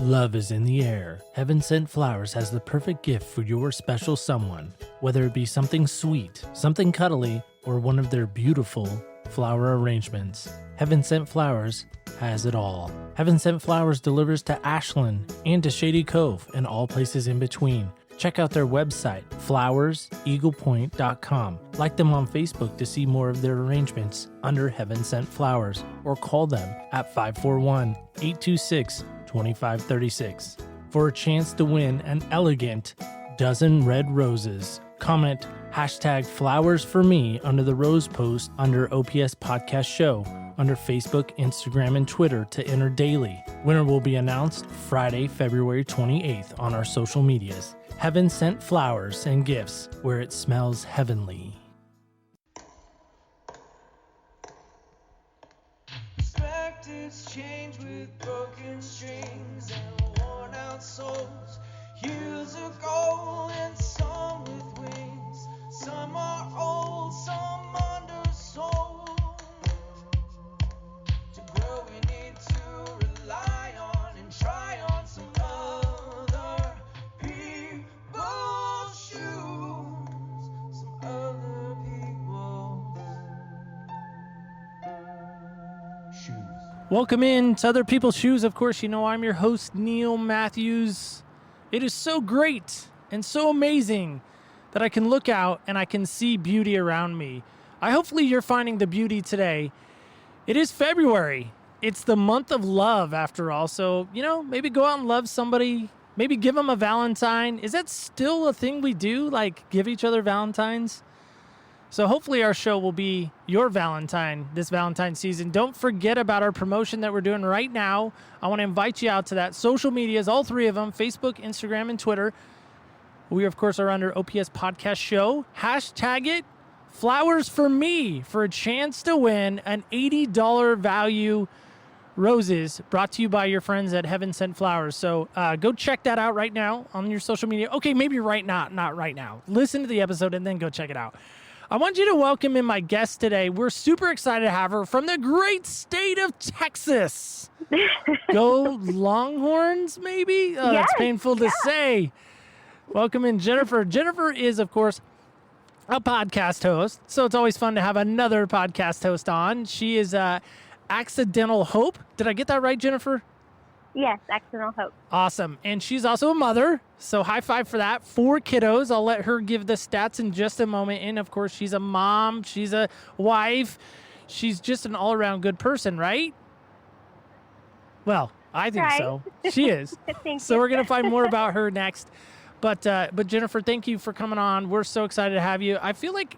Love is in the air. Heaven Sent Flowers has the perfect gift for your special someone, whether it be something sweet, something cuddly, or one of their beautiful flower arrangements. Heaven Sent Flowers has it all. Heaven Sent Flowers delivers to Ashland and to Shady Cove and all places in between. Check out their website, flowerseaglepoint.com. Like them on Facebook to see more of their arrangements under Heaven Sent Flowers, or call them at 541-826-2536 for a chance to win an elegant dozen red roses. Comment #FlowersForMe under the rose post under OPS Podcast Show under Facebook, Instagram, and Twitter to enter daily. Winner will be announced Friday, February 28th on our social medias. Heaven Sent Flowers and Gifts, where it smells heavenly. Perspectives change with broken strings and worn out souls. Years ago and some with wings. Some are old, some undersold. To grow we need to rely on and try on some other people's shoes. Some other people's shoes. Welcome in to Other People's Shoes. Of course, you know I'm your host, Neil Matthews. It is so great and so amazing that I can look out and I can see beauty around me. Hopefully you're finding the beauty today. It is February. It's the month of love after all. So, maybe go out and love somebody. Maybe give them a Valentine. Is that still a thing we do? Like give each other Valentines? So hopefully our show will be your Valentine this Valentine season. Don't forget about our promotion that we're doing right now. I want to invite you out to that. Social medias, all three of them, Facebook, Instagram, and Twitter. We, of course, are under OPS Podcast Show. Hashtag it Flowers for Me for a chance to win an $80 value roses brought to you by your friends at Heaven Sent Flowers. So go check that out right now on your social media. Okay, maybe not right now. Listen to the episode and then go check it out. I want you to welcome in my guest today. We're super excited to have her from the great state of Texas. Go Longhorns, maybe? Oh, yes, that's painful to say. Welcome in, Jennifer. Jennifer is, of course, a podcast host, so it's always fun to have another podcast host on. She is Accidental Hope. Did I get that right, Jennifer? Yes, Accidental Hope. Awesome. And she's also a mother, so high five for that. 4 kiddos. I'll let her give the stats in just a moment. And, of course, she's a mom. She's a wife. She's just an all-around good person, right? Well, I think so. She is. So we're going to find more about her next. But Jennifer, thank you for coming on. We're so excited to have you. I feel like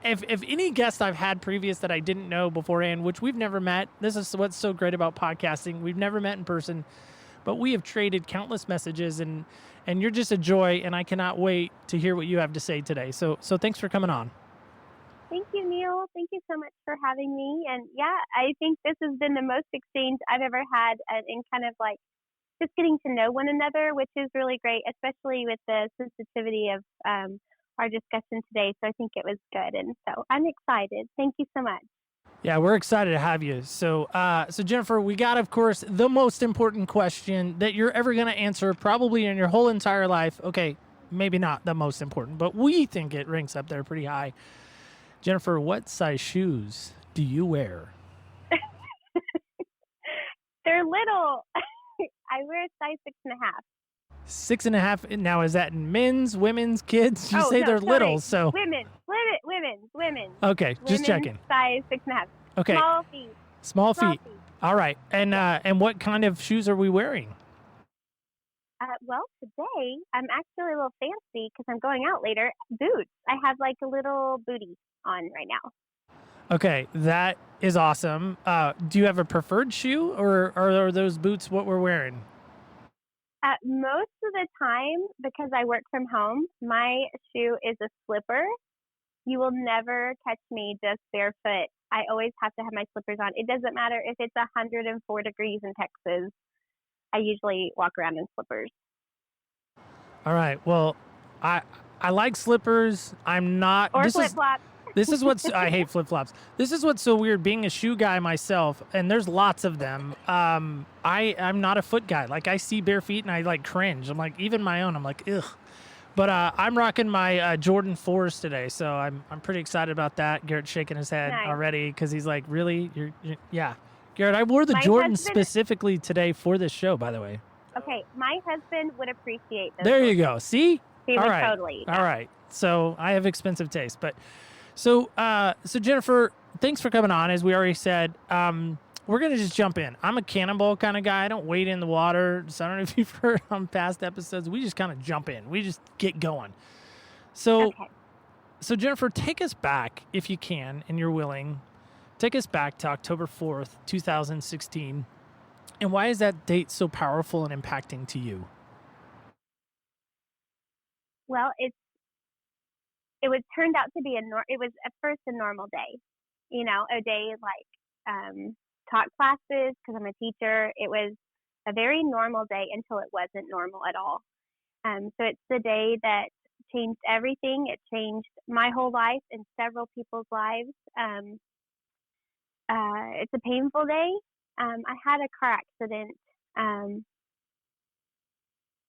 if any guest I've had previous that I didn't know beforehand, which we've never met, this is what's so great about podcasting. We've never met in person, but we have traded countless messages, and you're just a joy, and I cannot wait to hear what you have to say today. So thanks for coming on. Thank you, Neil. Thank you so much for having me. And yeah, I think this has been the most exchange I've ever had in kind of like just getting to know one another, which is really great, especially with the sensitivity of our discussion today. So I think it was good. And so I'm excited. Thank you so much. Yeah, we're excited to have you. So Jennifer, we got, of course, the most important question that you're ever going to answer probably in your whole entire life. Okay, maybe not the most important, but we think it ranks up there pretty high. Jennifer, what size shoes do you wear? They're little. I wear a size 6.5. 6.5. Now, is that in men's, women's, kids? You say they're little, so. Women. Okay, just checking. Size 6.5. Okay. Small feet. All right. And what kind of shoes are we wearing? Well, today I'm actually a little fancy because I'm going out later. Boots. I have like a little booty on right now. Okay, that is awesome. Do you have a preferred shoe, or are those boots what we're wearing? Most of the time, because I work from home, my shoe is a slipper. You will never catch me just barefoot. I always have to have my slippers on. It doesn't matter if it's 104 degrees in Texas. I usually walk around in slippers. All right. Well, I like slippers. I'm not. Or flip-flops. This is what's I hate flip flops. This is what's so weird. Being a shoe guy myself, and there's lots of them. I'm not a foot guy. Like I see bare feet and I like cringe. I'm like even my own. I'm like ugh. But I'm rocking my Jordan 4s today, so I'm pretty excited about that. Garrett's shaking his head Nice. already because he's like, really? You're yeah. Garrett, I wore the My Jordans husband- specifically today for this show, by the way. Okay, my husband would appreciate those. There you Jordans. go. See? He All would right. totally. All right. So I have expensive taste, but so Jennifer, thanks for coming on. As we already said, we're gonna just jump in. I'm a cannonball kind of guy. I don't wade in the water. So I don't know if you've heard on past episodes. We just kind of jump in. We just get going. So, Okay. so Jennifer, take us back if you can, and you're willing. Take us back to October 4th, 2016, and why is that date so powerful and impacting to you? Well, turned out to be it was at first a normal day, a day like taught classes because I'm a teacher. It was a very normal day until it wasn't normal at all. So it's the day that changed everything. It changed my whole life and several people's lives. It's a painful day. I had a car accident,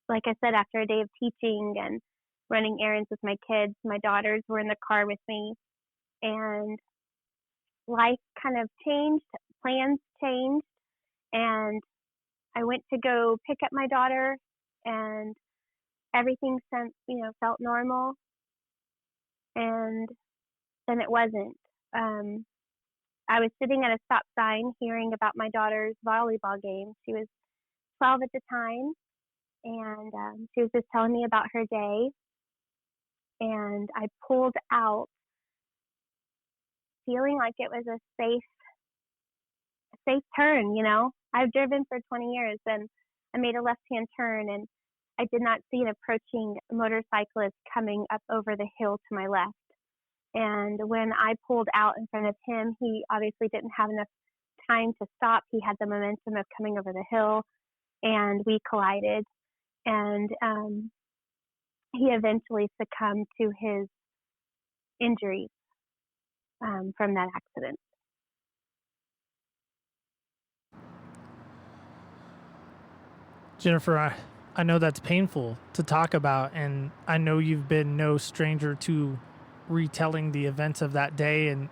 like I said, after a day of teaching and running errands with my kids. My daughters were in the car with me, and life kind of changed, plans changed, and I went to go pick up my daughter, and everything felt normal, and then it wasn't. I was sitting at a stop sign hearing about my daughter's volleyball game. She was 12 at the time, and she was just telling me about her day, and I pulled out feeling like it was a safe turn. I've driven for 20 years, and I made a left-hand turn, and I did not see an approaching motorcyclist coming up over the hill to my left. And when I pulled out in front of him, he obviously didn't have enough time to stop. He had the momentum of coming over the hill, and we collided. And he eventually succumbed to his injuries from that accident. Jennifer, I know that's painful to talk about, and I know you've been no stranger to retelling the events of that day, and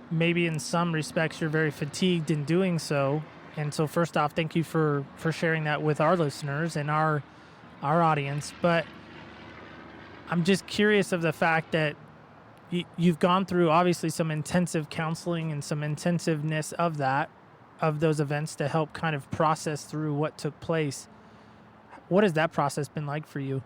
maybe in some respects you're very fatigued in doing so. And so first off, thank you for sharing that with our listeners and our audience. But I'm just curious of the fact that you've gone through obviously some intensive counseling and some intensiveness of those events to help kind of process through what took place. What has that process been like for you?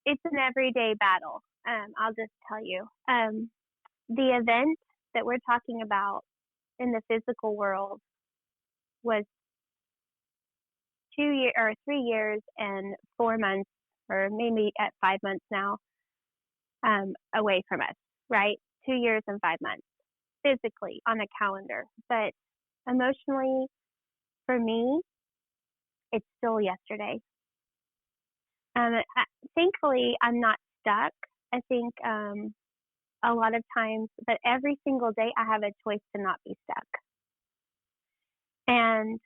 It's an everyday battle. I'll just tell you. The event that we're talking about in the physical world was 3 years and 4 months, or maybe at 5 months now, away from us, right? 2 years and 5 months physically on a calendar. But emotionally, for me, it's still yesterday. Thankfully, I'm not stuck. I think a lot of times, but every single day I have a choice to not be stuck. And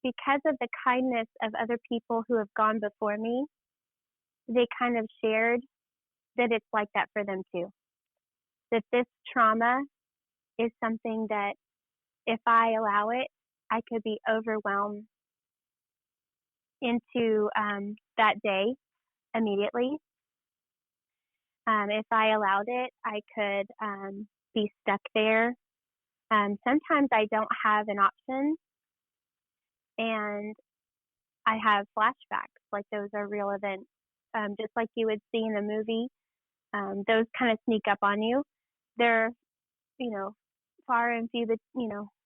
because of the kindness of other people who have gone before me, they kind of shared that it's like that for them too. That this trauma is something that if I allow it, I could be overwhelmed into that day immediately. If I allowed it, I could be stuck there. Sometimes I don't have an option, and I have flashbacks, like those are real events, just like you would see in a movie. Those kind of sneak up on you. They're, far and few,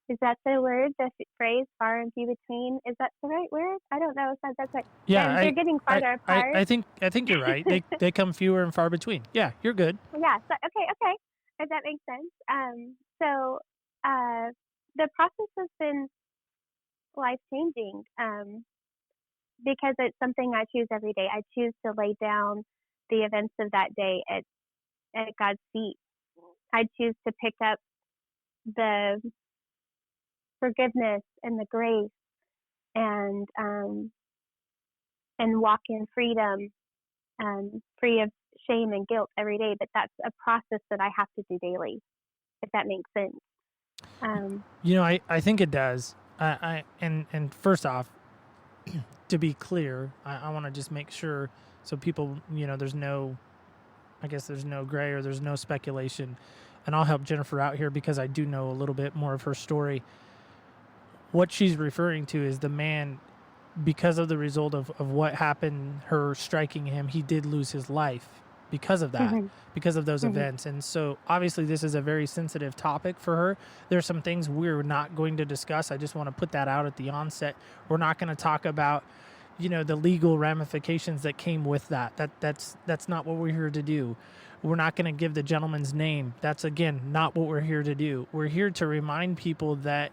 is that the word, the phrase, far and few between? Is that the right word? I don't know if that's right. Yeah, they're getting farther apart. I think you're right. They come fewer and far between. Yeah, you're good. Yeah. So, okay. If that makes sense. So the process has been life changing. because it's something I choose every day. I choose to lay down the events of that day at God's feet. I choose to pick up the forgiveness and the grace and walk in freedom, free of shame and guilt every day. But that's a process that I have to do daily, if that makes sense. I think it does. And first off, to be clear, I want to just make sure so people, there's no gray or there's no speculation. And I'll help Jennifer out here because I do know a little bit more of her story. What she's referring to is the man, because of the result of what happened, her striking him, he did lose his life because of that, because of those events. And so obviously this is a very sensitive topic for her. There's some things we're not going to discuss. I just want to put that out at the onset. We're not going to talk about, the legal ramifications that came with that. That's not what we're here to do. We're not going to give the gentleman's name. That's, again, not what we're here to do. We're here to remind people that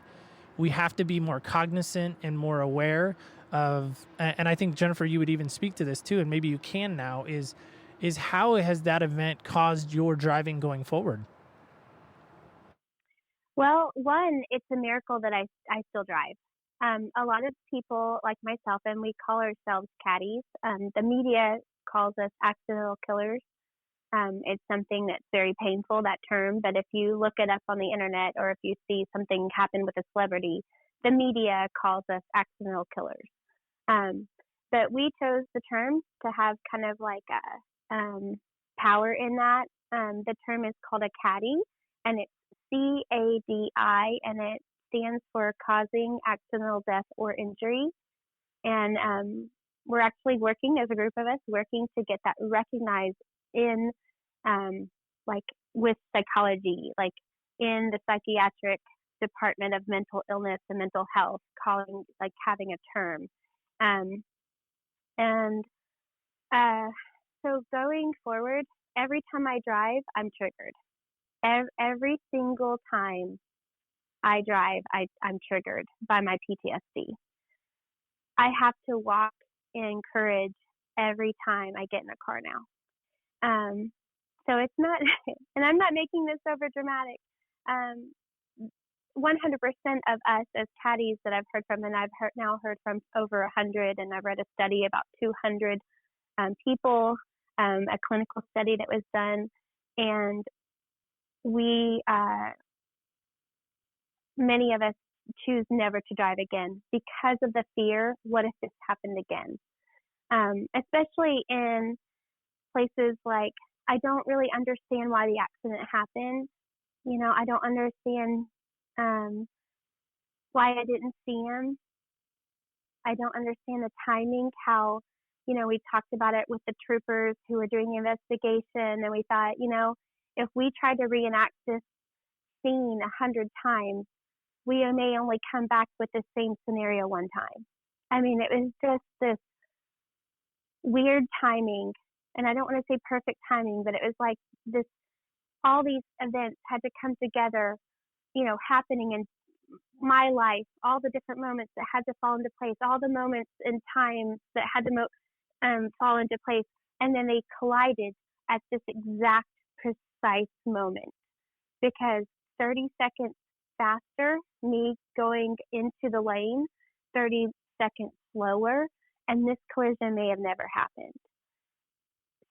we have to be more cognizant and more aware of, and I think, Jennifer, you would even speak to this too, and maybe you can now, is how has that event caused your driving going forward? Well, one, it's a miracle that I still drive. A lot of people like myself, and we call ourselves Caddies. The media calls us accidental killers. It's something that's very painful, that term, but if you look it up on the internet or if you see something happen with a celebrity, the media calls us accidental killers. But we chose the term to have kind of like a power in that. The term is called a Cadi, and it's CADI, and it stands for causing accidental death or injury. And we're actually working as a group of us, working to get that recognized in like with psychology, like in the psychiatric department of mental illness and mental health, having a term. So going forward, every time I drive, I'm triggered. Every single time I drive, I'm triggered by my PTSD. I have to walk in courage every time I get in a car now. So it's not, and I'm not making this over dramatic. 100% of us as caddies that I've heard from, and I've now heard from over 100, and I've read a study about 200 people, a clinical study that was done, and many of us choose never to drive again because of the fear. What if this happened again? Especially in places like, I don't really understand why the accident happened. I don't understand why I didn't see him. I don't understand the timing, how, we talked about it with the troopers who were doing the investigation, and we thought, if we tried to reenact this scene 100 times, we may only come back with the same scenario one time. I mean, it was just this weird timing, and I don't want to say perfect timing, but it was like this, all these events had to come together, happening in my life, all the different moments that had to fall into place, all the moments in time that had to fall into place, and then they collided at this exact precise moment, because 30 seconds faster, me going into the lane, 30 seconds slower, and this collision may have never happened.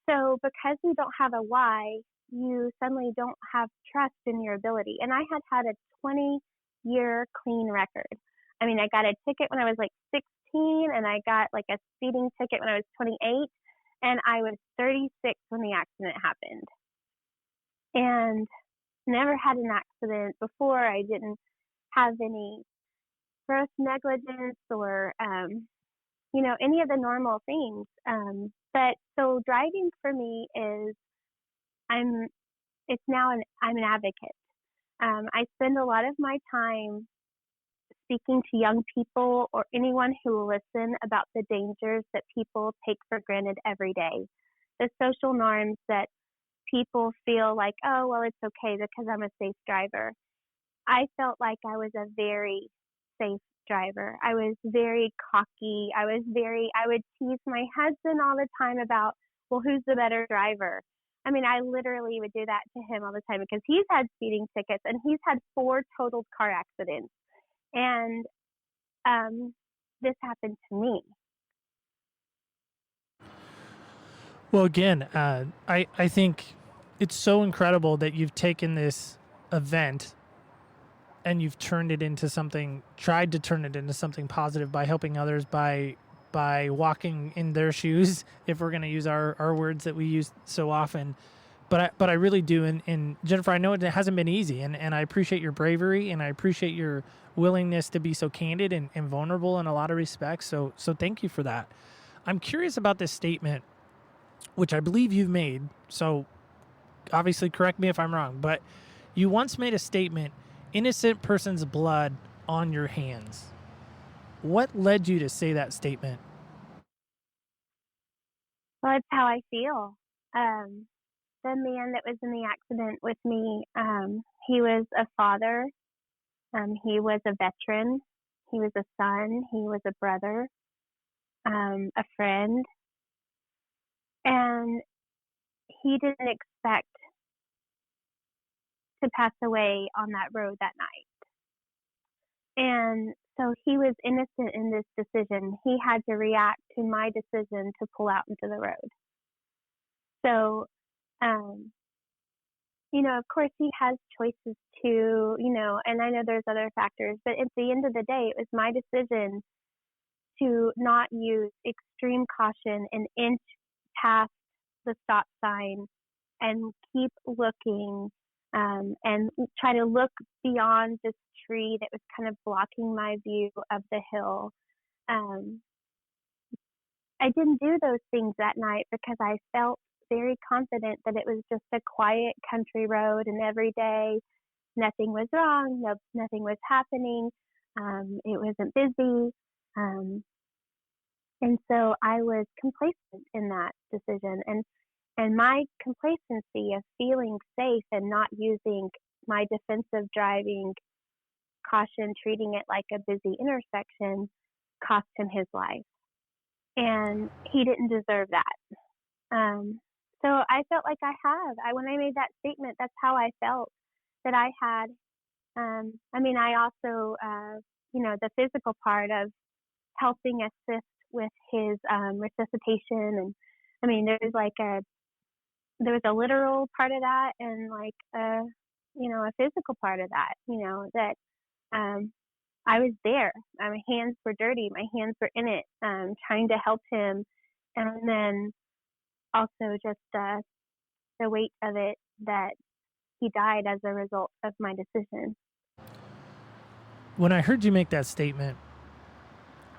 So because we don't have a why, you suddenly don't have trust in your ability. And I had a 20-year clean record. I mean, I got a ticket when I was like 16, and I got like a speeding ticket when I was 28, and I was 36 when the accident happened. And never had an accident before. I didn't have any gross negligence or, any of the normal things. But so driving for me is, I'm an advocate. I spend a lot of my time speaking to young people or anyone who will listen about the dangers that people take for granted every day, the social norms that people feel like, oh, well, it's okay because I'm a safe driver. I felt like I was a very safe driver. I was very cocky. I would tease my husband all the time about, well, who's the better driver? I mean, I literally would do that to him all the time because he's had speeding tickets and he's had 4 totaled car accidents. And this happened to me. Well, again, I think it's so incredible that you've taken this event and you've turned it into something, tried to turn it into something positive by helping others, by walking in their shoes, if we're going to use our words that we use so often. But I really do. And Jennifer, I know it hasn't been easy, and I appreciate your bravery, and I appreciate your willingness to be so candid and vulnerable in a lot of respects. So thank you for that. I'm curious about this statement, which I believe you've made. So obviously correct me if I'm wrong, but you once made a statement, innocent person's blood on your hands. What led you to say that statement? Well, it's how I feel. The man that was in the accident with me, he was a father. He was a veteran. He was a son. He was a brother, a friend. And he didn't expect to pass away on that road that night. And so he was innocent in this decision. He had to react to my decision to pull out into the road. So, of course he has choices too, and I know there's other factors, but at the end of the day, it was my decision to not use extreme caution and inch past the stop sign and keep looking, and try to look beyond this tree that was kind of blocking my view of the hill. I didn't do those things that night because I felt very confident that it was just a quiet country road, and every day nothing was wrong, nothing was happening, it wasn't busy, and so I was complacent in that decision, and my complacency of feeling safe and not using my defensive driving caution, treating it like a busy intersection, cost him his life, and he didn't deserve that. So I felt like when I made that statement, that's how I felt, that I had, I also, the physical part of helping assist with his resuscitation. And there was a literal part of that and a physical part of that, that I was there. My hands were dirty. My hands were in it, trying to help him. And then also just the weight of it that he died as a result of my decision. When I heard you make that statement,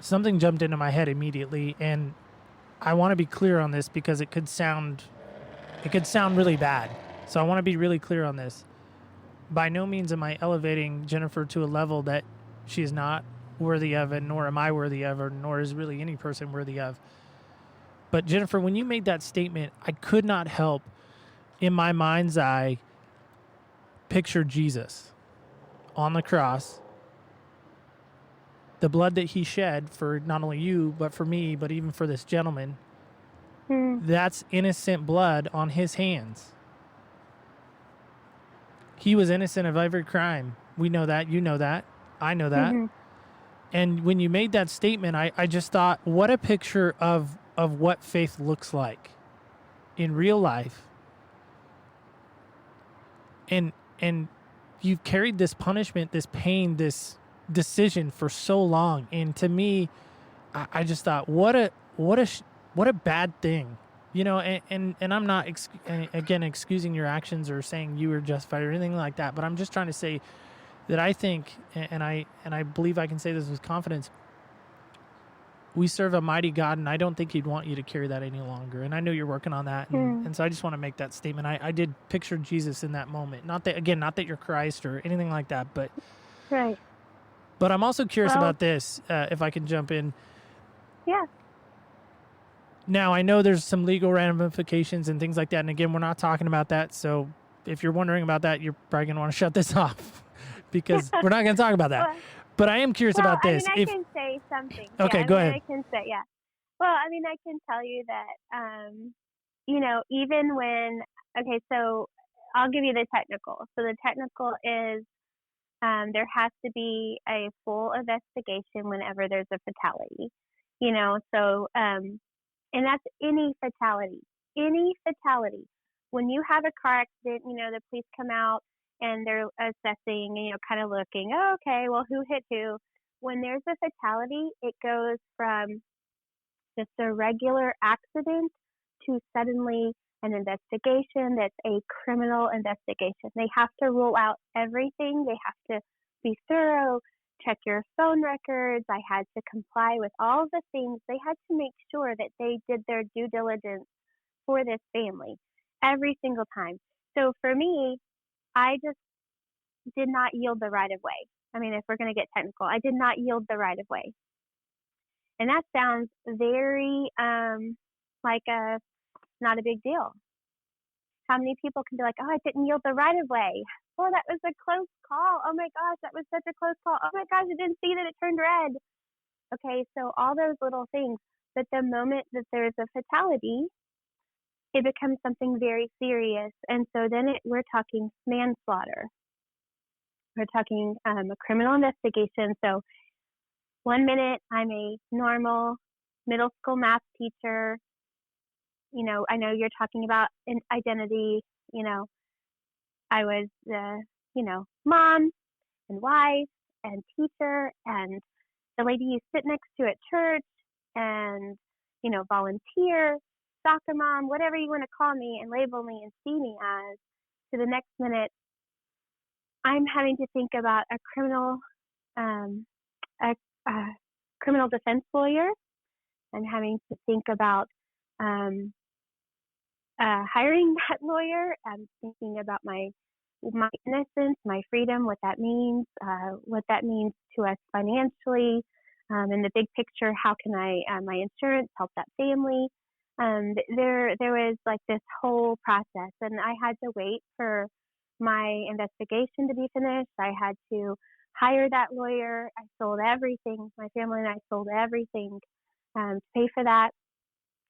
something jumped into my head immediately, and I want to be clear on this because it could sound really bad. So I want to be really clear on this. By no means am I elevating Jennifer to a level that she is not worthy of, and nor am I worthy of, or nor is really any person worthy of. But Jennifer, when you made that statement, I could not help, in my mind's eye, picture Jesus on the cross, the blood that he shed for not only you, but for me, but even for this gentleman. That's innocent blood on his hands. He was innocent of every crime. We know that. You know that. I know that. Mm-hmm. And when you made that statement, I just thought, what a picture of what faith looks like in real life. And you've carried this punishment, this pain, this decision for so long. And to me, I just thought, what a bad thing, and I'm not excusing your actions or saying you were justified or anything like that. But I'm just trying to say that I think, and I believe I can say this with confidence, we serve a mighty God, and I don't think he'd want you to carry that any longer. And I know you're working on that. And so I just want to make that statement. I did picture Jesus in that moment. Not that you're Christ or anything like that, but right. But I'm also curious about this, if I can jump in. Yeah. Now, I know there's some legal ramifications and things like that. And again, we're not talking about that. So if you're wondering about that, you're probably going to want to shut this off because we're not going to talk about that. But I am curious Well, about I mean, this. I can say something. Yeah, Okay, I go mean, ahead. I can say, yeah. Well, I mean, I can tell you that, you know, even when, okay, so I'll give you the technical. So the technical is there has to be a full investigation whenever there's a fatality, you know, so, and that's any fatality, any fatality. When you have a car accident, you know, the police come out and they're assessing, you know, kind of looking, oh, okay, well, who hit who? When there's a fatality, it goes from just a regular accident to suddenly an investigation that's a criminal investigation. They have to rule out everything. They have to be thorough, check your phone records. I had to comply with all the things. They had to make sure that they did their due diligence for this family every single time. So for me, I just did not yield the right of way. I mean, if we're going to get technical, I did not yield the right of way. And that sounds very like a not a big deal. How many people can be like, oh, I didn't yield the right of way. Oh, that was a close call. Oh my gosh, that was such a close call. Oh my gosh, I didn't see that it turned red. Okay, so all those little things. But the moment that there's a fatality, it becomes something very serious. And so then we're talking manslaughter. We're talking a criminal investigation. So 1 minute I'm a normal middle school math teacher. You know, I know you're talking about an identity. You know, I was you know, mom and wife and teacher and the lady you sit next to at church and, you know, volunteer, soccer mom, whatever you want to call me and label me and see me as. To the next minute, I'm having to think about a um, a criminal defense lawyer. I'm having to think about hiring that lawyer. I'm thinking about my innocence, my freedom, what that means to us financially, in the big picture. How can my insurance help that family? There was like this whole process, and I had to wait for my investigation to be finished. I had to hire that lawyer. I sold everything. My family and I sold everything to pay for that,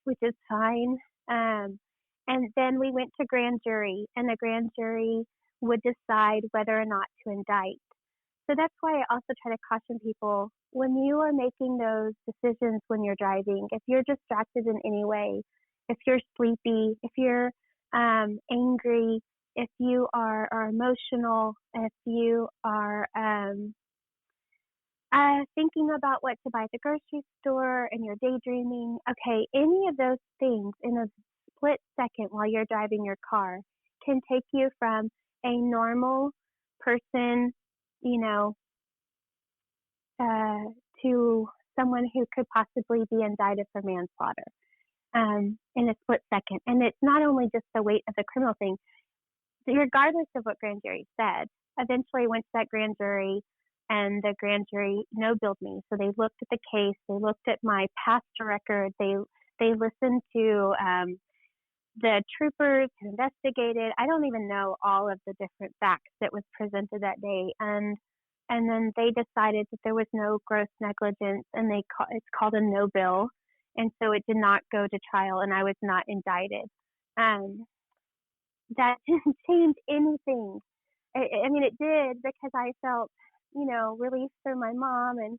which is fine. And then we went to grand jury, and the grand jury would decide whether or not to indict. So that's why I also try to caution people when you are making those decisions when you're driving, if you're distracted in any way, if you're sleepy, if you're angry, if you are emotional, if you are thinking about what to buy at the grocery store and you're daydreaming, okay, any of those things in a split second while you're driving your car can take you from a normal person, you know, to someone who could possibly be indicted for manslaughter in a split second. And it's not only just the weight of the criminal thing, regardless of what grand jury said, eventually went to that grand jury and the grand jury no-billed me. So they looked at the case, they looked at my past record, they listened to the troopers who investigated. I don't even know all of the different facts that was presented that day. And then they decided that there was no gross negligence, and it's called a no bill. And so it did not go to trial, and I was not indicted. That didn't change anything. I mean, it did, because I felt, you know, relief for my mom and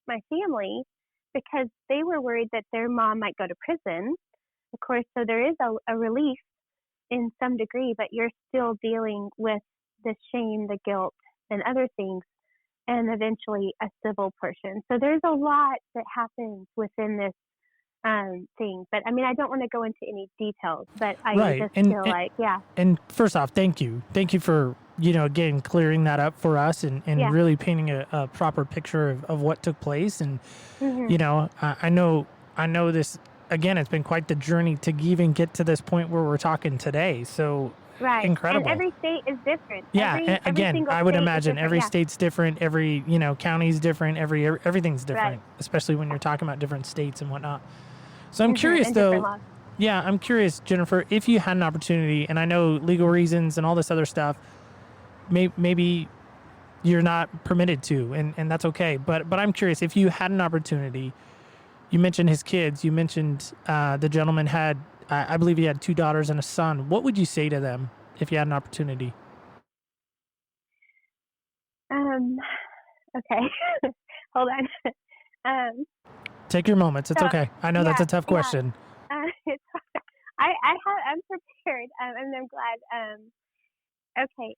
my family, because they were worried that their mom might go to prison. Of course, so there is a relief in some degree, but you're still dealing with the shame, the guilt, and other things, and eventually a civil portion. So there's a lot that happens within this thing. But I mean, I don't want to go into any details, but I Right. just And, feel like, yeah. And first off, thank you. Thank you for, you know, again, clearing that up for us and Yeah. really painting a proper picture of what took place. And, Mm-hmm. you know, I know this, again, it's been quite the journey to even get to this point where we're talking today. So Right. incredible. And every state is different. Yeah. Every Again, single I would state is imagine different. every Yeah. state's different. Every, you know, county's different. Everything's different, Right. especially when you're talking about different states and whatnot. So I'm Mm-hmm. curious, And though. different laws. Yeah, I'm curious, Jennifer, if you had an opportunity, and I know legal reasons and all this other stuff, maybe you're not permitted to, and that's okay. But I'm curious, if you had an opportunity, you mentioned his kids, you mentioned the gentleman had, I believe he had 2 daughters and a son. What would you say to them if you had an opportunity? Um, okay, hold on. Um, Take your moments. It's so okay. I know that's yeah, a tough yeah. question. It's, I'm prepared, and I'm glad. Okay.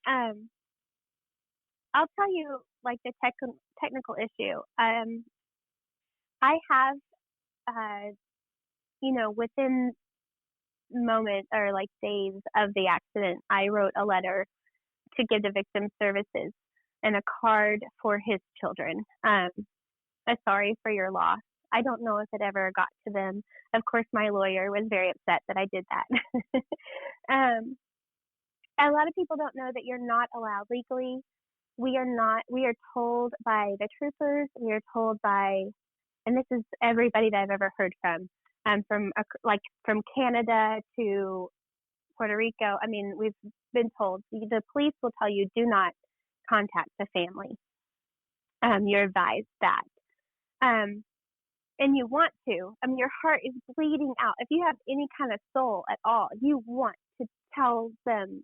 I'll tell you like the technical issue. I have, uh, within moments or like days of the accident, I wrote a letter to give to victim services and a card for his children. A sorry for your loss. I don't know if it ever got to them. Of course, my lawyer was very upset that I did that. um, a lot of people don't know that you're not allowed legally. We are not. We are told by the troopers. We are told by, and this is everybody that I've ever heard from Canada to Puerto Rico. I mean, we've been told the police will tell you do not contact the family. You're advised that. Um, and you want to. I mean, your heart is bleeding out. If you have any kind of soul at all, you want to tell them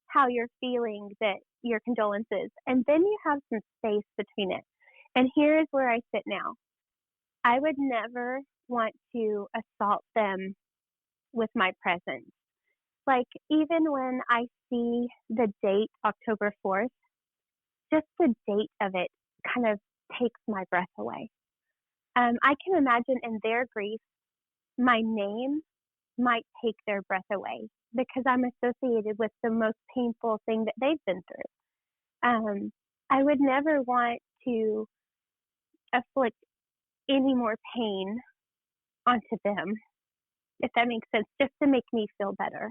how you're feeling, that your condolences, and then you have some space between it. And here is where I sit now. I would never want to assault them with my presence. Like, even when I see the date, October 4th, just the date of it kind of takes my breath away. I can imagine in their grief, my name might take their breath away because I'm associated with the most painful thing that they've been through. I would never want to afflict any more pain onto them, if that makes sense, just to make me feel better.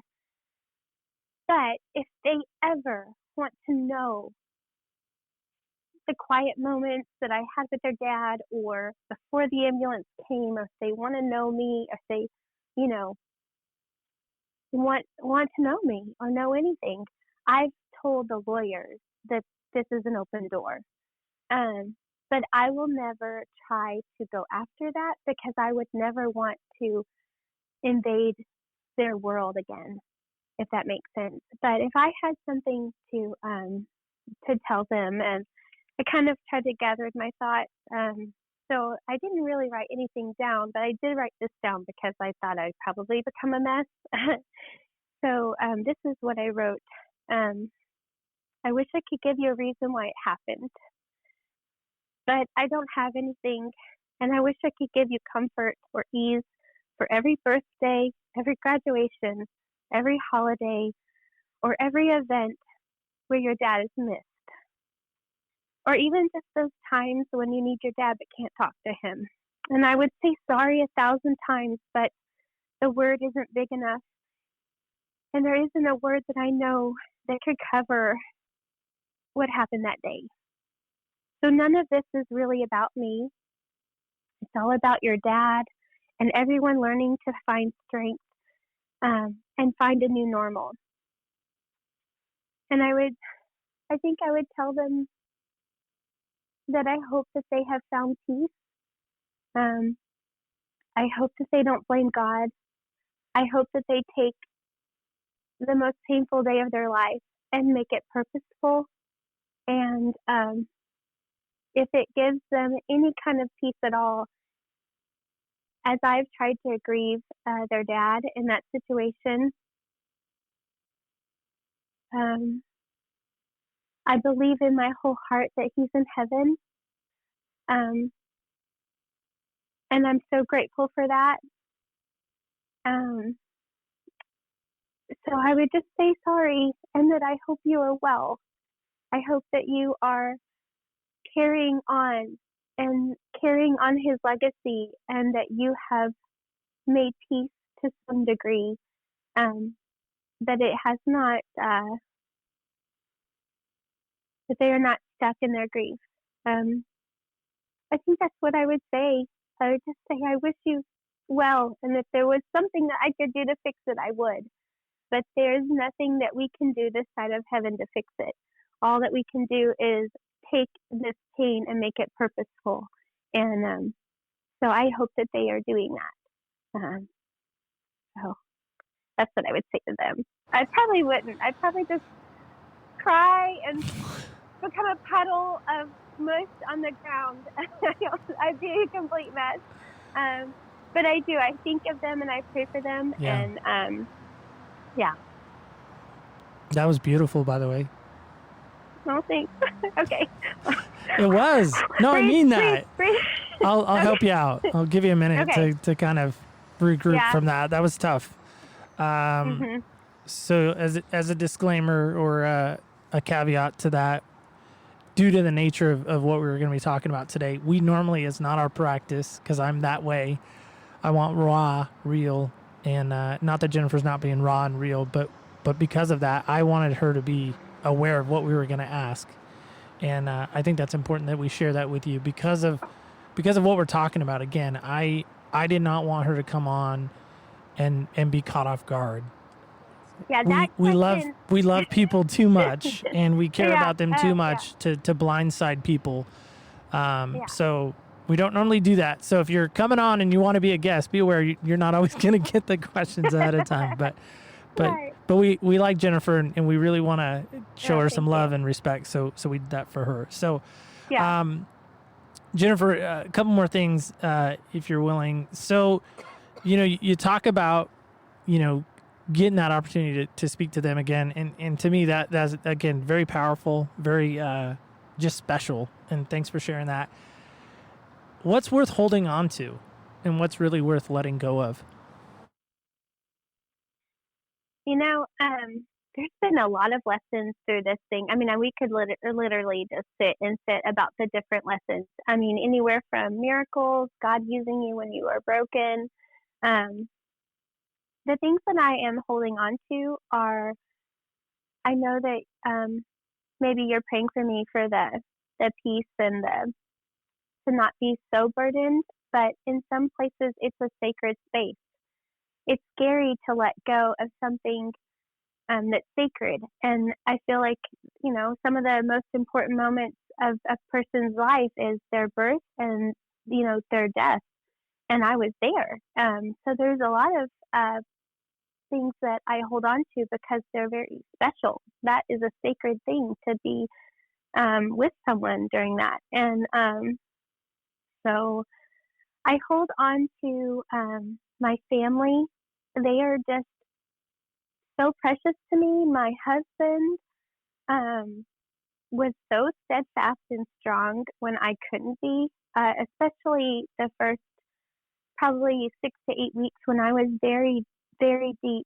But if they ever want to know the quiet moments that I had with their dad, or before the ambulance came, or if they want to know me, if they, you know, want to know me or know anything, I've told the lawyers that this is an open door. Um, but I will never try to go after that because I would never want to invade their world again, if that makes sense. But if I had something to tell them, and I kind of tried to gather my thoughts. So I didn't really write anything down, but I did write this down because I thought I'd probably become a mess. So this is what I wrote. I wish I could give you a reason why it happened, but I don't have anything, and I wish I could give you comfort or ease for every birthday, every graduation, every holiday, or every event where your dad is missed. Or even just those times when you need your dad but can't talk to him. And I would say sorry 1,000 times, but the word isn't big enough. And there isn't a word that I know that could cover what happened that day. So none of this is really about me. It's all about your dad and everyone learning to find strength and find a new normal. And I think I would tell them that I hope that they have found peace. Um, I hope that they don't blame God. I hope that they take the most painful day of their life and make it purposeful. And if it gives them any kind of peace at all, as I've tried to grieve their dad in that situation, I believe in my whole heart that he's in heaven. Um, and I'm so grateful for that. Um, so I would just say sorry, and that I hope you are well. I hope that you are carrying on and carrying on his legacy, and that you have made peace to some degree. That it has not, that they are not stuck in their grief. I think that's what I would say. I would just say, I wish you well, and if there was something that I could do to fix it, I would. But there's nothing that we can do this side of heaven to fix it. all that we can do is take this pain and make it purposeful. And so I hope that they are doing that. So that's what I would say to them. I probably wouldn't. I'd probably just cry and become a puddle of mush on the ground. I'd be a complete mess. But I do. I think of them and I pray for them. Yeah. And yeah. That was beautiful, by the way. No, thanks. Okay. It was. No, I mean that. Breathe. I'll help you out. I'll give you a minute Okay. to kind of regroup from that. That was tough. So as a disclaimer or a caveat to that, due to the nature of what we were going to be talking about today, we normally, it's not our practice because I'm that way. I want raw, real, and not that Jennifer's not being raw and real, but because of that, I wanted her to be aware of what we were going to ask. And I think that's important that we share that with you because of what we're talking about. Again, I did not want her to come on and be caught off guard. Yeah, we love people too much and we care about them too much to blindside people. So we don't normally do that. So if you're coming on and you want to be a guest, be aware you're not always going to get the questions ahead of time. But Right. we like Jennifer and we really want to show her some love and respect. So we did that for her. So Jennifer, a couple more things if you're willing. So you talk about getting that opportunity to speak to them again. And to me, that's, again, very powerful, very just special. And thanks for sharing that. What's worth holding on to and what's really worth letting go of? There's been a lot of lessons through this thing. I mean, we could literally just sit about the different lessons. I mean, anywhere from miracles, God using you when you are broken. The things that I am holding on to are, I know that maybe you're praying for me for the peace and to not be so burdened, but in some places it's a sacred space. It's scary to let go of something that's sacred. And I feel like, some of the most important moments of a person's life is their birth and, their death. And I was there. So there's a lot of things that I hold on to because they're very special. That is a sacred thing to be with someone during that. And so I hold on to my family. They are just so precious to me. My husband was so steadfast and strong when I couldn't be, especially the first probably 6 to 8 weeks when I was very, very deep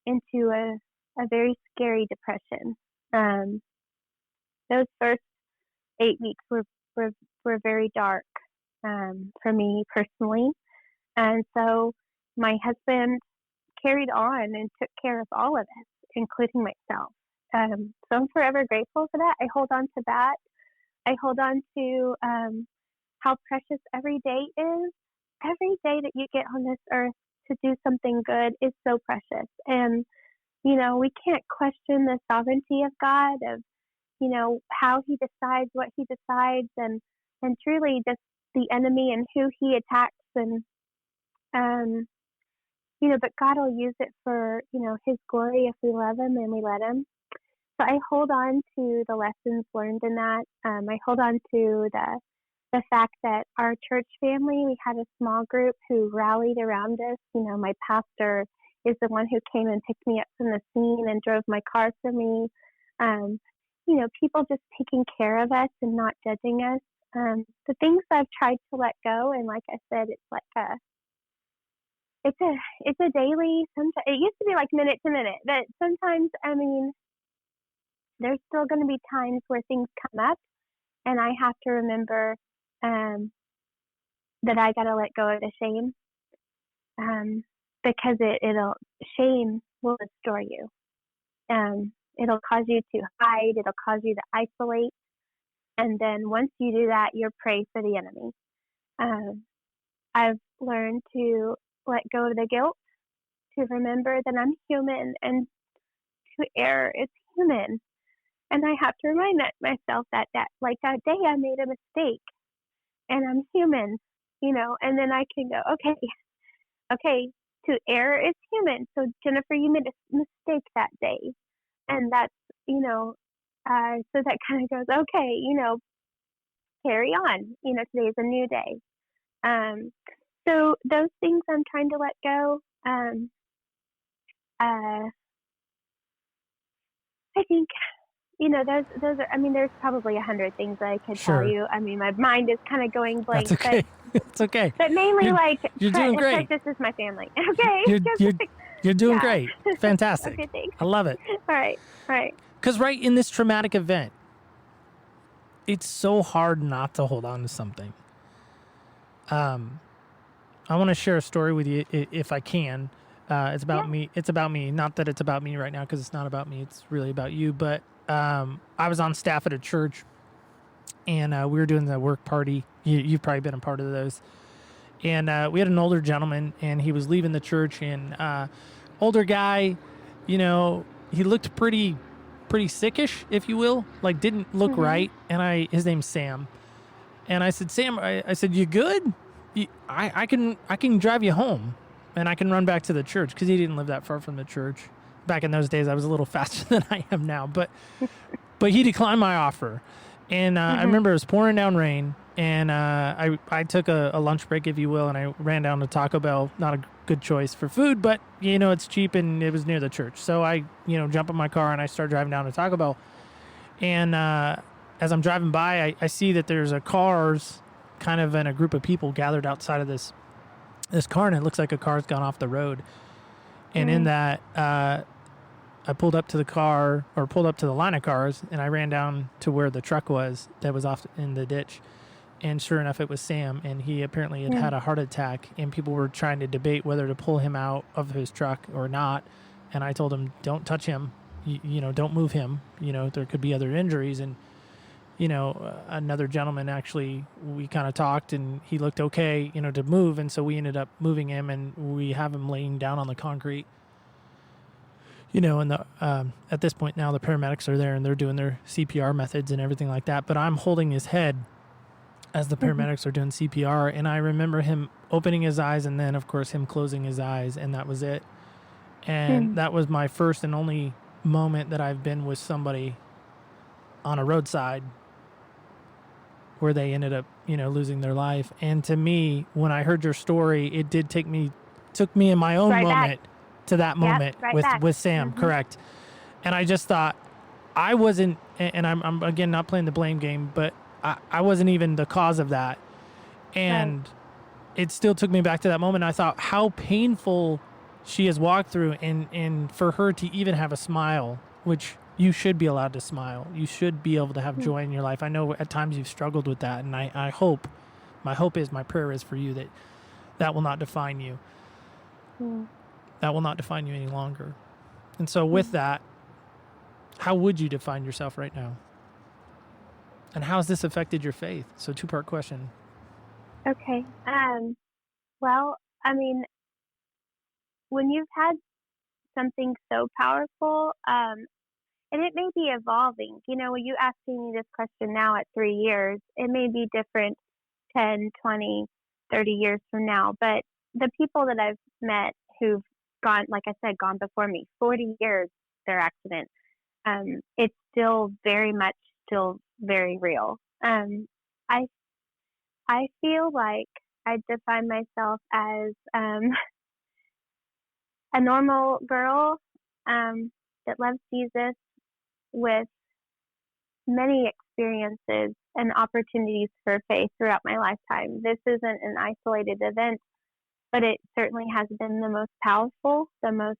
into a very scary depression. Those first 8 weeks were very dark for me personally. And so my husband carried on and took care of all of us, including myself. So I'm forever grateful for that. I hold on to that. I hold on to how precious every day is. Every day that you get on this earth to do something good is so precious. And, we can't question the sovereignty of God, of, how he decides what he decides and truly just the enemy and who he attacks. And, but God will use it for, his glory if we love him and we let him. So I hold on to the lessons learned in that. I hold on to the fact that our church family, we had a small group who rallied around us. My pastor is the one who came and picked me up from the scene and drove my car for me. People just taking care of us and not judging us. The things I've tried to let go, and like I said, it's like it's a daily. Sometimes it used to be like minute to minute, but sometimes, there's still going to be times where things come up, and I have to remember that I got to let go of the shame, because shame will destroy you. It'll cause you to hide. It'll cause you to isolate. And then once you do that, you're prey for the enemy. I've learned to let go of the guilt, to remember that I'm human and to err is human. And I have to remind myself that like that day I made a mistake and I'm human, and then I can go, okay, to err is human. So Jennifer, you made a mistake that day. And that's, so that kind of goes, okay, carry on, today is a new day. Um, so those things I'm trying to let go. Uh, I think, those are, I mean, there's probably 100 things that I could tell Sure. you. I mean, my mind is kind of going That's blank, okay. It's okay. but mainly You're, like, you're doing because great. this is my family. Okay. You're, 'Cause, you're, like, you're doing yeah. great. Fantastic. Okay, thanks. I love it. All right. All right. Because right in this traumatic event, it's so hard not to hold on to something. I want to share a story with you if I can. It's about Yeah. me. It's about me. Not that it's about me right now, because it's not about me. It's really about you. But I was on staff at a church, and we were doing the work party. You've probably been a part of those. And we had an older gentleman, and he was leaving the church. And older guy, he looked pretty sickish, if you will. Like, didn't look Mhm. right. And his name's Sam. And I said, Sam, I said, you good? I can drive you home, and I can run back to the church, because he didn't live that far from the church. Back in those days, I was a little faster than I am now, but he declined my offer. And I Mhm. remember it was pouring down rain, and I took a lunch break, if you will, and I ran down to Taco Bell. Not a good choice for food, but it's cheap, and it was near the church. So I jump in my car and I start driving down to Taco Bell. And as I'm driving by, I see that there's a cars kind of in a group of people gathered outside of this car, and it looks like a car's gone off the road. And in Mhm. that, I pulled up to the car, or pulled up to the line of cars, and I ran down to where the truck was that was off in the ditch. And sure enough, it was Sam, and he apparently had Mhm. had a heart attack, and people were trying to debate whether to pull him out of his truck or not. And I told him, don't touch him, don't move him. There could be other injuries. And another gentleman, actually, we kind of talked, and he looked okay, to move. And so we ended up moving him, and we have him laying down on the concrete. And at this point now, the paramedics are there, and they're doing their CPR methods and everything like that. But I'm holding his head as the Mhm. paramedics are doing CPR, and I remember him opening his eyes, and then, of course, him closing his eyes, and that was it. And Mhm. that was my first and only moment that I've been with somebody on a roadside where they ended up, losing their life. And to me, when I heard your story, it did took me in my own Right back. moment to that Yep. moment Right back. with Sam, Mhm. correct? And I just thought, I wasn't, and I'm again not playing the blame game, but I wasn't even the cause of that. Right. And it still took me back to that moment. I thought how painful she has walked through, and for her to even have a smile, which you should be allowed to smile. You should be able to have Mhm. joy in your life. I know at times you've struggled with that, and I hope, my prayer is for you that that will not define you. Mhm. That will not define you any longer. And so with Mhm. that, how would you define yourself right now? And how has this affected your faith? So two-part question. Okay. Well, I mean, when you've had something so powerful, and it may be evolving. When you asking me this question now at 3 years, it may be different 10, 20, 30 years from now. But the people that I've met who've gone, like I said, gone before me, 40 years, their accident, it's still very much still very real. I I feel like I define myself as a normal girl that loves Jesus with many experiences and opportunities for faith throughout my lifetime. This isn't an isolated event, but it certainly has been the most powerful, the most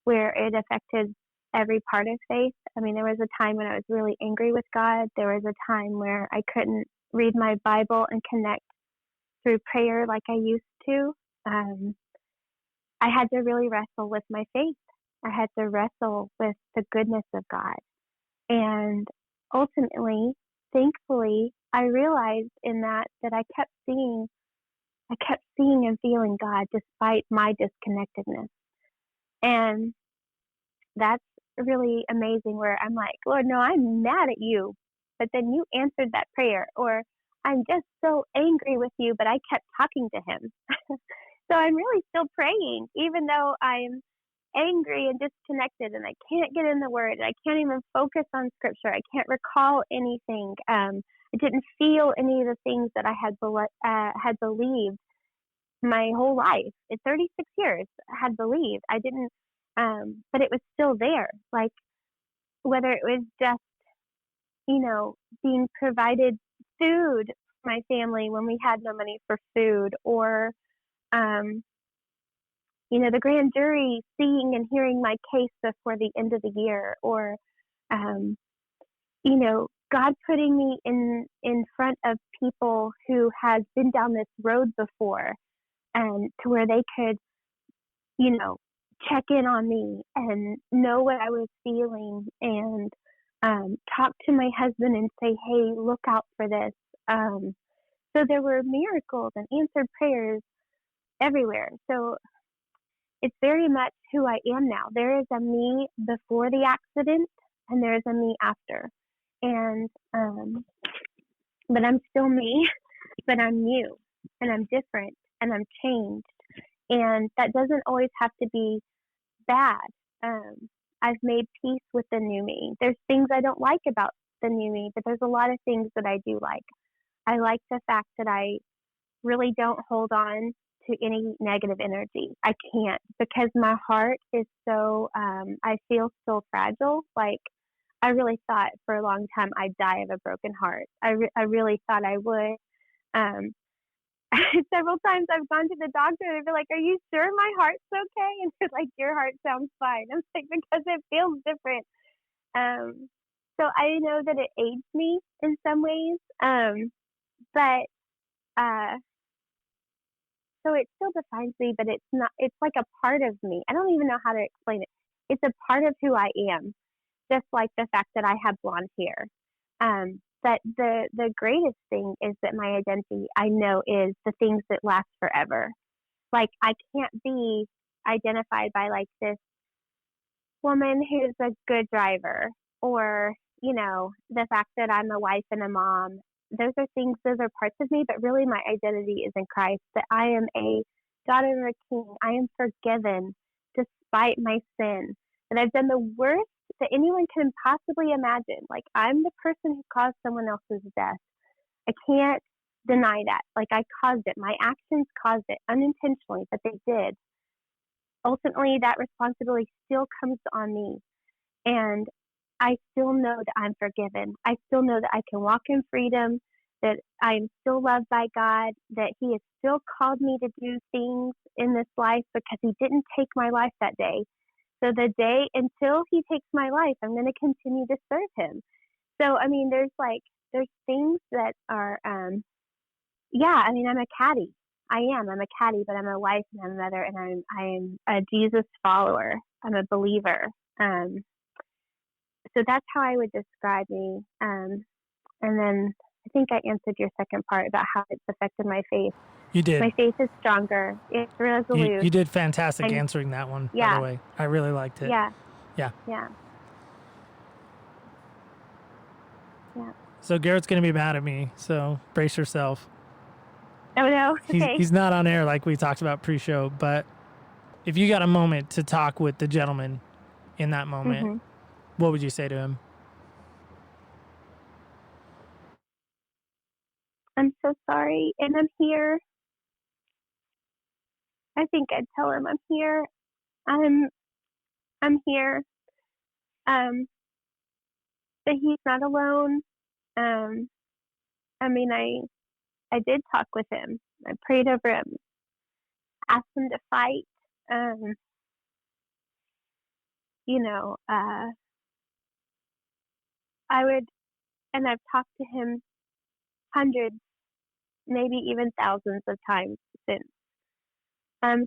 where it affected every part of faith. I mean, there was a time when I was really angry with God. There was a time where I couldn't read my Bible and connect through prayer like I used to. Um, I had to really wrestle with my faith. I had to wrestle with the goodness of God. And ultimately, thankfully, I realized in that I kept seeing and feeling God despite my disconnectedness. And that's really amazing where I'm like, Lord, no, I'm mad at you, but then you answered that prayer, or I'm just so angry with you, but I kept talking to him. So I'm really still praying, even though I'm angry and disconnected and I can't get in the word. I can't even focus on scripture. I can't recall anything. I didn't feel any of the things that I had believed my whole life. In 36 years, I had believed. I didn't, but it was still there. Like, whether it was just, being provided food for my family when we had no money for food, or, um, the grand jury seeing and hearing my case before the end of the year, or, um, God putting me in front of people who had been down this road before, and to where they could, you know, check in on me and know what I was feeling, and talk to my husband and say, hey, look out for this. So there were miracles and answered prayers everywhere. So it's very much who I am now. There is a me before the accident, and there is a me after. And, but I'm still me, but I'm new, and I'm different, and I'm changed. And that doesn't always have to be bad. I've made peace with the new me. There's things I don't like about the new me, but there's a lot of things that I do like. I like the fact that I really don't hold on to any negative energy. I can't, because my heart is so, I feel so fragile. Like, I really thought for a long time I'd die of a broken heart. I really thought I would. Um, Several times I've gone to the doctor and they're like, are you sure my heart's okay? And they're like, your heart sounds fine. I'm like, because it feels different. So I know that it aids me in some ways. But so it still defines me, but it's not, it's like a part of me. I don't even know how to explain it. It's a part of who I am, just like the fact that I have blonde hair. But the greatest thing is that my identity, I know, is the things that last forever. Like, I can't be identified by like this woman who's a good driver, or, the fact that I'm a wife and a mom. Those are things, those are parts of me, but really my identity is in Christ, that I am a daughter of a king. I am forgiven despite my sin, that I've done the worst that anyone can possibly imagine. Like, I'm the person who caused someone else's death. I can't deny that. Like, I caused it. My actions caused it unintentionally, but they did. Ultimately, that responsibility still comes on me. And I still know that I'm forgiven. I still know that I can walk in freedom, that I'm still loved by God, that He has still called me to do things in this life, because He didn't take my life that day. So the day until He takes my life, I'm going to continue to serve Him. So, I mean, there's things that are, I'm a Cadi. I'm a Cadi, but I'm a wife and I'm a mother, and I'm a Jesus follower. I'm a believer. So that's how I would describe me. And then I think I answered your second part about how it's affected my faith. You did. My faith is stronger. It's resolute. You did fantastic And, answering that one, by yeah. the way. I really liked it. Yeah. Yeah. Yeah. Yeah. So Garrett's going to be mad at me, so brace yourself. Oh, no? Okay. He's not on air like we talked about pre-show, but if you got a moment to talk with the gentleman in that moment, what would you say to him? I'm so sorry, and I'm here. I think I'd tell him I'm here. I'm here. That he's not alone. I did talk with him. I prayed over him, asked him to fight. I would, and I've talked to him hundreds, maybe even thousands of times since.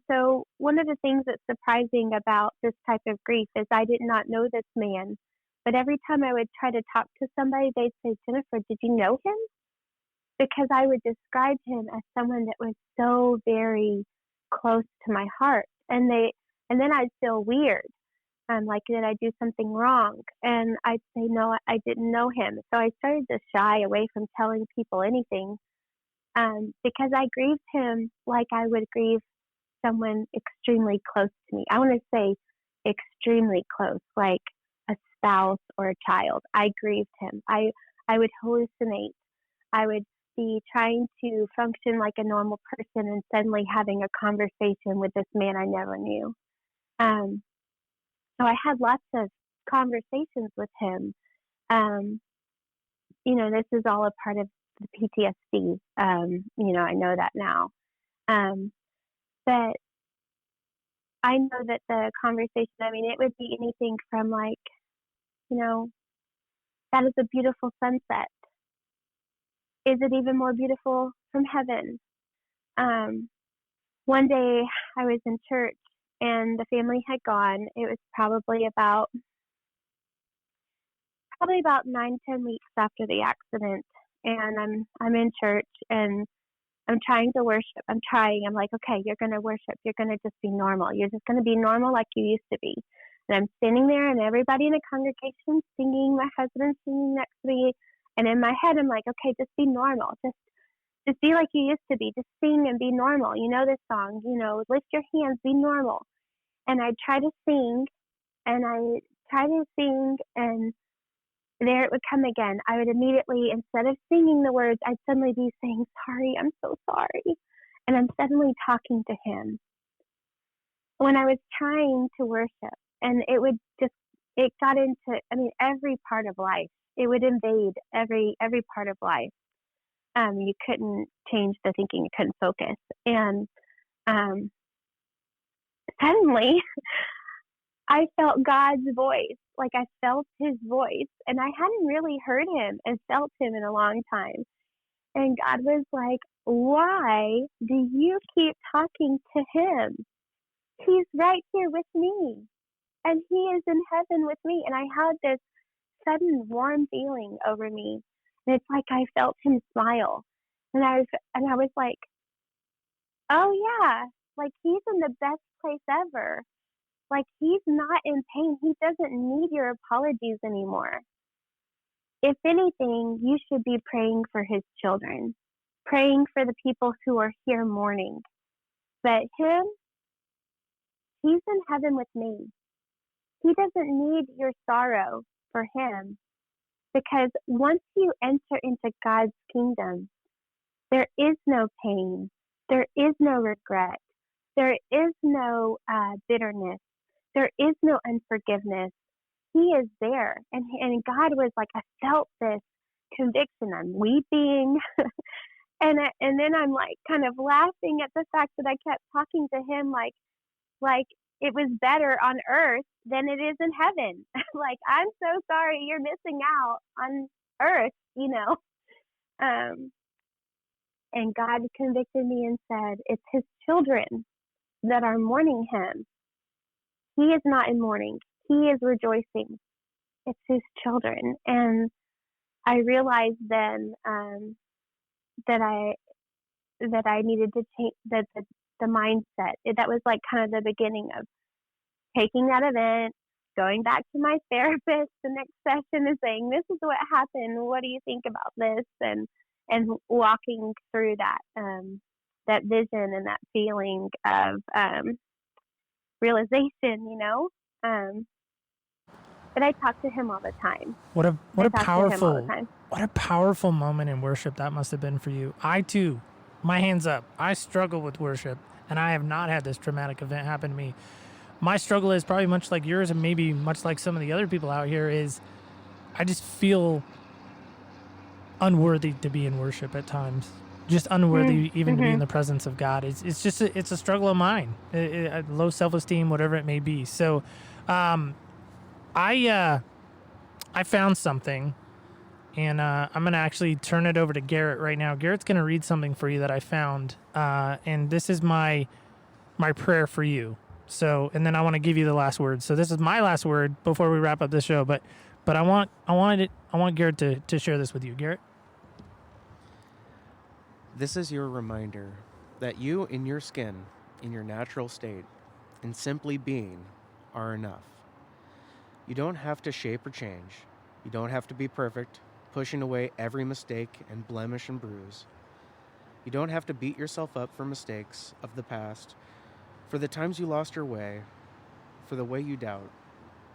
So one of the things that's surprising about this type of grief is I did not know this man, but every time I would try to talk to somebody, they'd say, Jennifer, did you know him? Because I would describe him as someone that was so very close to my heart. And then I'd feel weird. like, did I do something wrong? And I'd say, no, I didn't know him. So I started to shy away from telling people anything, because I grieved him like I would grieve someone extremely close to me. I want to say extremely close, like a spouse or a child. I grieved him. I would hallucinate. I would be trying to function like a normal person and suddenly having a conversation with this man I never knew. Um, so I had lots of conversations with him. Um, this is all a part of the PTSD. I know that now. Um, but I know that the conversation, it would be anything from like, you know, that is a beautiful sunset. Is it even more beautiful from heaven? Um, One day I was in church and the family had gone. It was probably about 9-10 weeks after the accident, and I'm in church and I'm trying to worship. I'm like, okay, you're gonna worship. You're gonna just be normal. You're just gonna be normal like you used to be. And I'm standing there and everybody in the congregation singing, my husband singing next to me, and in my head I'm like, okay, just be normal. Just be like you used to be. Just sing and be normal. You know this song, lift your hands, be normal. And I try to sing and and there it would come again. I would immediately, instead of singing the words, I'd suddenly be saying, sorry, I'm so sorry. And I'm suddenly talking to him. When I was trying to worship, and it got into, every part of life. It would invade every part of life. You couldn't change the thinking, you couldn't focus. And suddenly, I felt God's voice. Like I felt his voice, and I hadn't really heard him and felt him in a long time. And God was like, why do you keep talking to him? He's right here with me, and he is in heaven with me. And I had this sudden warm feeling over me. And it's like I felt him smile. And I was like, oh yeah, like he's in the best place ever. Like he's not in pain. He doesn't need your apologies anymore. If anything, you should be praying for his children, praying for the people who are here mourning. But him, he's in heaven with me. He doesn't need your sorrow for him, because once you enter into God's kingdom, there is no pain. There is no regret. There is no bitterness. There is no unforgiveness. He is there. And God was like, I felt this conviction. I'm weeping. and then I'm like kind of laughing at the fact that I kept talking to him like it was better on earth than it is in heaven. Like, I'm so sorry you're missing out on earth. And God convicted me and said, it's his children that are mourning him. He is not in mourning. He is rejoicing. It's his children. And I realized then that I needed to change the mindset. That was like kind of the beginning of taking that event, going back to my therapist the next session and saying, this is what happened. What do you think about this? And walking through that vision and that feeling of realization. But I talk to him all the time. What a I talk to him all the time. what a powerful moment in worship that must have been for you. I too, my hands up, I struggle with worship, and I have not had this traumatic event happen to me. My struggle is probably much like yours, and maybe much like some of the other people out here, is I just feel unworthy to be in worship at times. Just unworthy even to be in the presence of God. It's just it's a struggle of mine. Low self-esteem, whatever it may be. So I found something, and I'm going to actually turn it over to Garrett right now. Garrett's going to read something for you that I found, and this is my prayer for you. So, and then I want to give you the last word. So this is my last word before we wrap up this show. But I want Garrett to share this with you, Garrett. This is your reminder that you in your skin, in your natural state, and simply being are enough. You don't have to shape or change. You don't have to be perfect, pushing away every mistake and blemish and bruise. You don't have to beat yourself up for mistakes of the past, for the times you lost your way, for the way you doubt,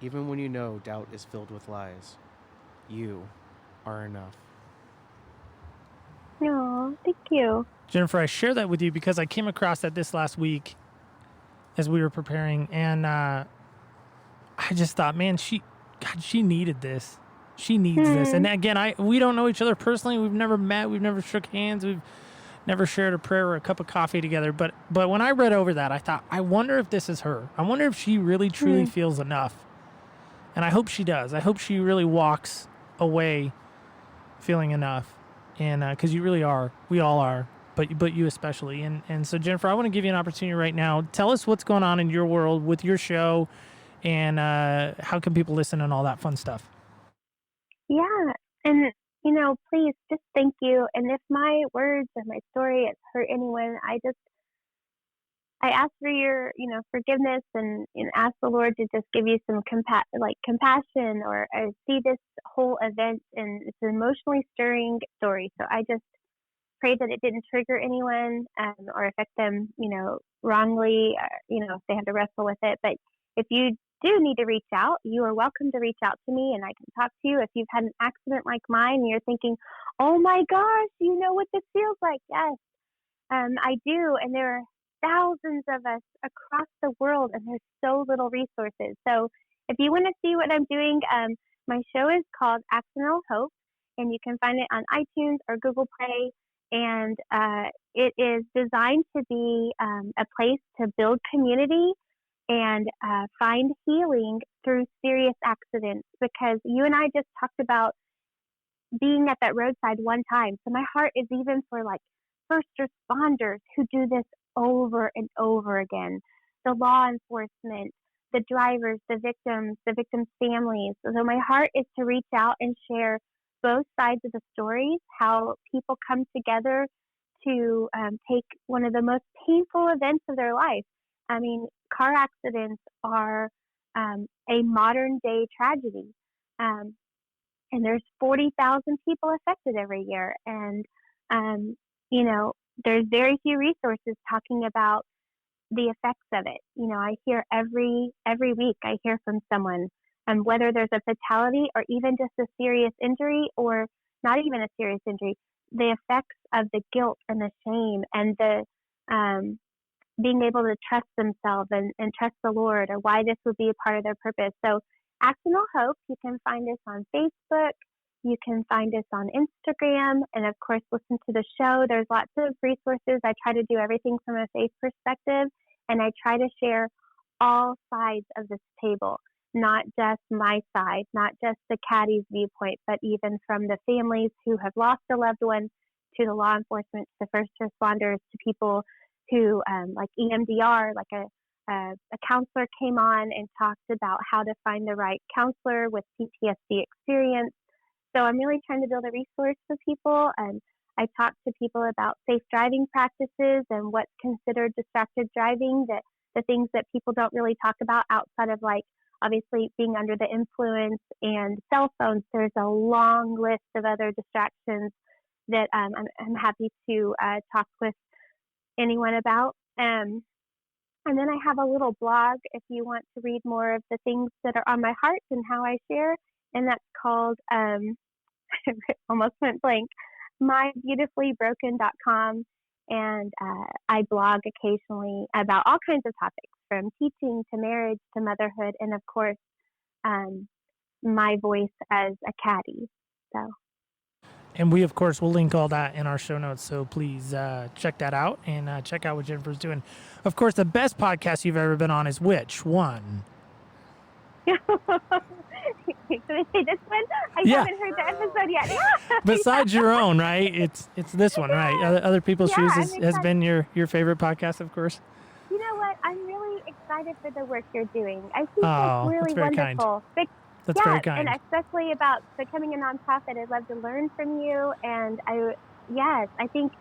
even when you know doubt is filled with lies. You are enough. No, thank you. Jennifer, I share that with you because I came across that this last week as we were preparing, and I just thought, man, she needed this. She needs this. And again, we don't know each other personally. We've never met. We've never shook hands. We've never shared a prayer or a cup of coffee together. But when I read over that, I thought, I wonder if this is her. I wonder if she really, truly feels enough. And I hope she does. I hope she really walks away feeling enough. And because you really are. We all are. But you especially. And so, Jennifer, I want to give you an opportunity right now. Tell us what's going on in your world with your show, and how can people listen and all that fun stuff. Yeah. And, please just thank you. And if my words or my story has hurt anyone, I ask for your, forgiveness and ask the Lord to just give you some compassion or see this whole event. And it's an emotionally stirring story. So I just pray that it didn't trigger anyone or affect them, wrongly, if they have to wrestle with it. But if you do need to reach out, you are welcome to reach out to me and I can talk to you. If you've had an accident like mine and you're thinking, oh my gosh, you know what this feels like? Yes, I do. And there are thousands of us across the world and there's so little resources. So if you want to see what I'm doing, my show is called Accidental Hope and you can find it on iTunes or Google Play. And it is designed to be a place to build community and find healing through serious accidents, because you and I just talked about being at that roadside one time. So my heart is even for first responders who do this over and over again, the law enforcement, the drivers, the victims' families. So my heart is to reach out and share both sides of the stories, how people come together to take one of the most painful events of their life. I mean, car accidents are a modern day tragedy. And there's 40,000 people affected every year. And, there's very few resources talking about the effects of it. I hear every week, I hear from someone, whether there's a fatality or even just a serious injury or not even a serious injury, the effects of the guilt and the shame and the being able to trust themselves and trust the Lord, or why this would be a part of their purpose. So Accidental Hope, you can find us on Facebook, you can find us on Instagram, and of course listen to the show. There's lots of resources. I try to do everything from a faith perspective, and I try to share all sides of this table, not just my side, not just the Cadi's viewpoint, but even from the families who have lost a loved one, to the law enforcement, to the first responders, to people who, like EMDR, a counselor came on and talked about how to find the right counselor with PTSD experience. So I'm really trying to build a resource for people. And I talk to people about safe driving practices and what's considered distracted driving, the things that people don't really talk about outside of obviously being under the influence and cell phones. There's a long list of other distractions that I'm happy to talk with anyone about. And then I have a little blog if you want to read more of the things that are on my heart and how I share. And that's called, almost went blank, mybeautifully.broken.com. And I blog occasionally about all kinds of topics, from teaching to marriage to motherhood. And of course, my voice as a Cadi. So. And we, of course, will link all that in our show notes. So please check that out and check out what Jennifer's doing. Of course, the best podcast you've ever been on is which one? Can I say this one? I haven't heard the episode yet. Besides your own, right? It's this one, right? Other People's Shoes has been your favorite podcast, of course. You know what? I'm really excited for the work you're doing. I think that's really very wonderful. Kind. That's very kind. And especially about becoming a nonprofit. I'd love to learn from you. And I think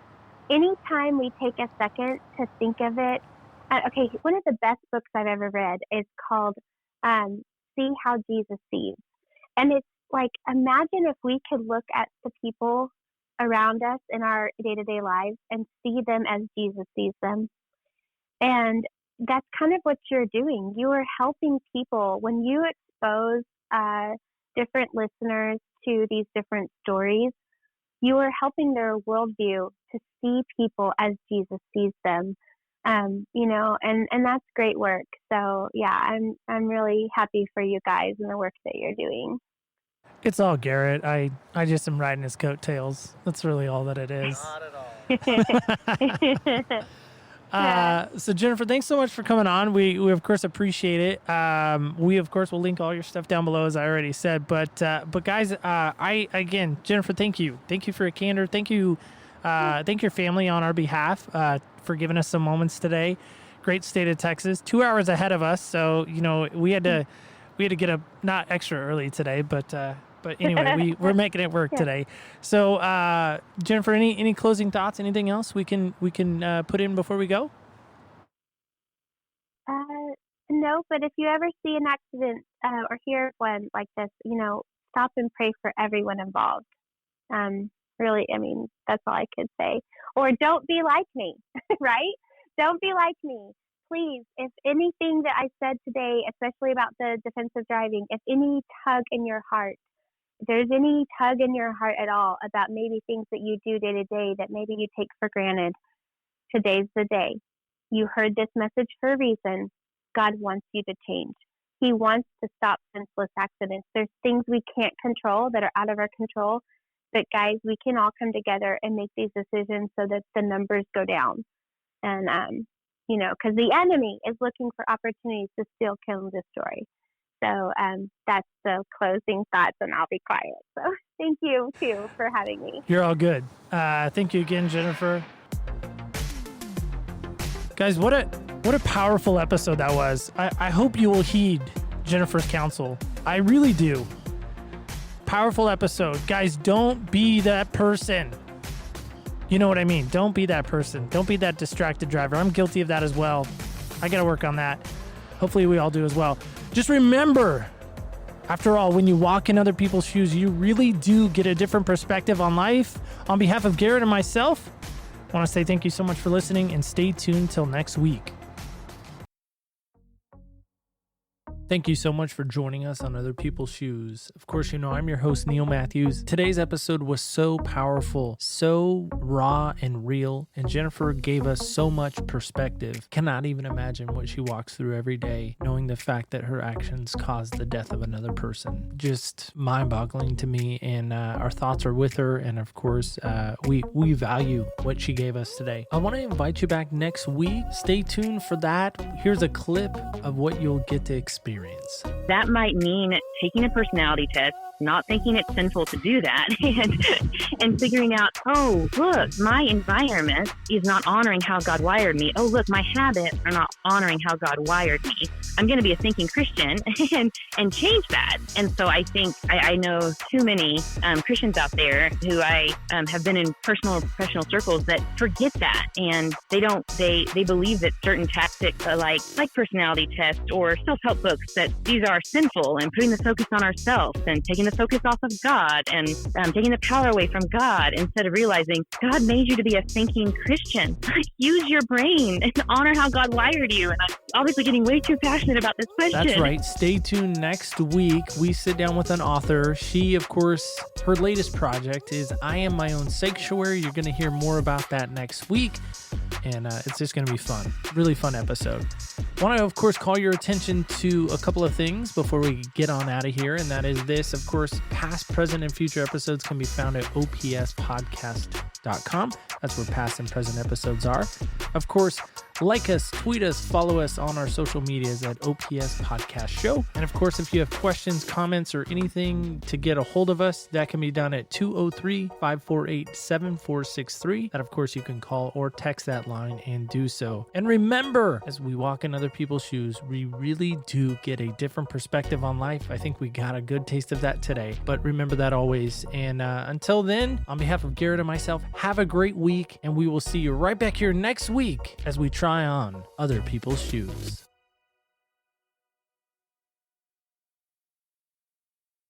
anytime we take a second to think of it, one of the best books I've ever read is called see how Jesus sees. And it's like, imagine if we could look at the people around us in our day-to-day lives and see them as Jesus sees them. And that's kind of what you're doing. You are helping people when you expose different listeners to these different stories. You are helping their worldview to see people as Jesus sees them. And that's great work. So yeah, I'm really happy for you guys and the work that you're doing. It's all Garrett. I just am riding his coattails. That's really all that it is. Not at all. So Jennifer, thanks so much for coming on. We of course appreciate it. We of course will link all your stuff down below, as I already said. But guys, Jennifer, thank you for your candor. Thank you your family on our behalf for giving us some moments today. Great state of Texas, 2 hours ahead of us. So we had to get up not extra early today, but anyway, we're making it work today. So, Jennifer, any closing thoughts? Anything else we can put in before we go? No, but if you ever see an accident or hear one like this, stop and pray for everyone involved. Really, I mean, that's all I could say. Or don't be like me, right? Don't be like me. Please, if anything that I said today, especially about the defensive driving, if any tug in your heart, if there's any tug in your heart at all about maybe things that you do day to day that maybe you take for granted, today's the day. You heard this message for a reason. God wants you to change. He wants to stop senseless accidents. There's things we can't control that are out of our control. But guys, we can all come together and make these decisions so that the numbers go down. And, because the enemy is looking for opportunities to steal, kill, and destroy. So that's the closing thoughts, and I'll be quiet. So thank you, too, for having me. You're all good. Thank you again, Jennifer. Guys, what a powerful episode that was. I hope you will heed Jennifer's counsel. I really do. Powerful episode. Guys, don't be that person. You know what I mean? Don't be that person. Don't be that distracted driver. I'm guilty of that as well. I got to work on that. Hopefully we all do as well. Just remember, after all, when you walk in other people's shoes, you really do get a different perspective on life. On behalf of Garrett and myself, I want to say thank you so much for listening, and stay tuned till next week. Thank you so much for joining us on Other People's Shoes. Of course, I'm your host, Neil Matthews. Today's episode was so powerful, so raw and real, and Jennifer gave us so much perspective. Cannot even imagine what she walks through every day, knowing the fact that her actions caused the death of another person. Just mind-boggling to me, and our thoughts are with her, and of course, we value what she gave us today. I want to invite you back next week. Stay tuned for that. Here's a clip of what you'll get to experience. That might mean taking a personality test, not thinking it's sinful to do that, and figuring out, oh, look, my environment is not honoring how God wired me. Oh, look, my habits are not honoring how God wired me. I'm going to be a thinking Christian and change that. And so I think I know too many Christians out there who I have been in personal and professional circles that forget that, and they believe that certain tactics like personality tests or self-help books, that these are sinful, and putting the focus on ourselves and taking the focus off of God and taking the power away from God, instead of realizing God made you to be a thinking Christian. Use your brain and honor how God wired you. And I'm obviously getting way too passionate about this question. That's right. Stay tuned next week. We sit down with an author. She, of course, her latest project is I Am My Own Sanctuary. You're going to hear more about that next week. And it's just going to be fun. Really fun episode. I want to, of course, call your attention to a couple of things before we get on out of here. And that is this, of course, past, present, and future episodes can be found at opspodcast.com. That's where past and present episodes are. Of course, like us, tweet us, follow us on our social medias at OPS Podcast Show. And of course, if you have questions, comments, or anything to get a hold of us, that can be done at 203-548-7463. That, of course, you can call or text that line and do so. And remember, as we walk in other people's shoes, we really do get a different perspective on life. I think we got a good taste of that today, but remember that always. And until then, on behalf of Garrett and myself, have a great week, and we will see you right back here next week as we try on other people's shoes.